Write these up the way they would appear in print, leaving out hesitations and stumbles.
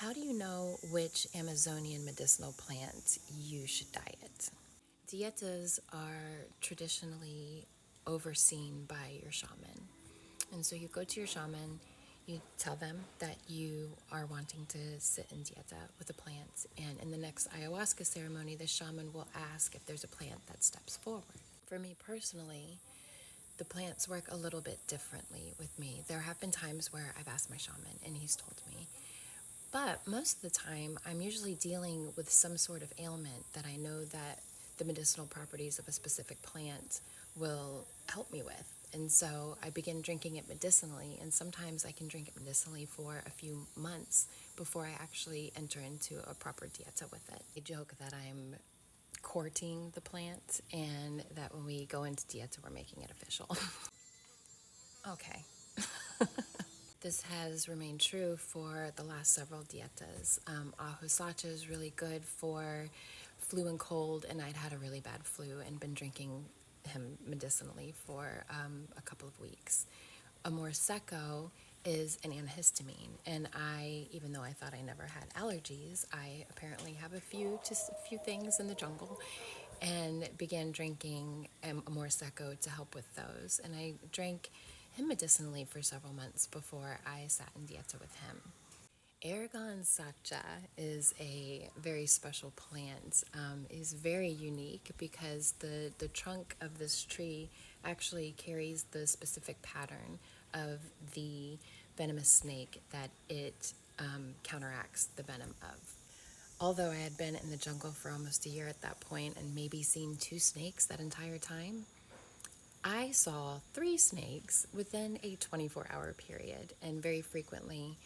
How do you know which Amazonian medicinal plant you should diet? Dietas are traditionally overseen by your shaman. And so you go to your shaman, you tell them that you are wanting to sit in dieta with the plants, and in the next ayahuasca ceremony, the shaman will ask if there's a plant that steps forward. For me personally, the plants work a little bit differently with me. There have been times where I've asked my shaman and he's told me, but most of the time, I'm usually dealing with some sort of ailment that I know that the medicinal properties of a specific plant will help me with. And so I begin drinking it medicinally, and sometimes I can drink it medicinally for a few months before I actually enter into a proper dieta with it. I joke that I'm courting the plant and that when we go into dieta, we're making it official. Okay. This has remained true for the last several dietas. Ahu sacha is really good for flu and cold, and I'd had a really bad flu and been drinking him medicinally for a couple of weeks. Amor seco is an antihistamine, and even though I thought I never had allergies, I apparently have a few things in the jungle, and began drinking Amor seco to help with those. And I drank him medicinally for several months before I sat in dieta with him. Aragon sacha is a very special plant. It's very unique because the trunk of this tree actually carries the specific pattern of the venomous snake that it counteracts the venom of. Although I had been in the jungle for almost a year at that point and maybe seen 2 snakes that entire time, I saw 3 snakes within a 24-hour period, and very frequently,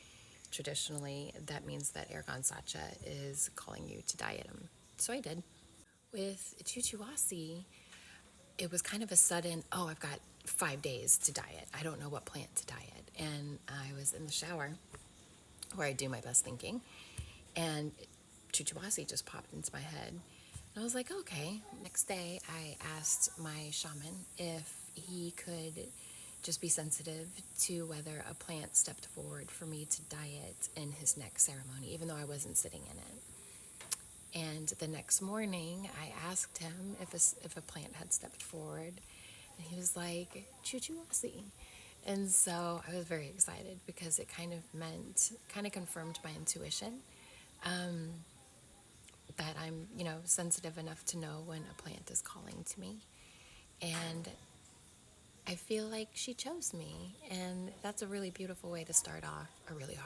traditionally, that means that Ergon Sacha is calling you to diet them. So I did. With Chuchuasi, it was kind of a sudden, oh, I've got 5 days to diet. I don't know what plant to diet. And I was in the shower where I do my best thinking, and Chuchuasi just popped into my head. And I was like, okay. Next day, I asked my shaman if he could just be sensitive to whether a plant stepped forward for me to diet in his next ceremony, even though I wasn't sitting in it. And the next morning, I asked him if a plant had stepped forward, and he was like, Chuchuasi. And so I was very excited because it kind of confirmed my intuition. That I'm, sensitive enough to know when a plant is calling to me. And I feel like she chose me. And that's a really beautiful way to start off a really hard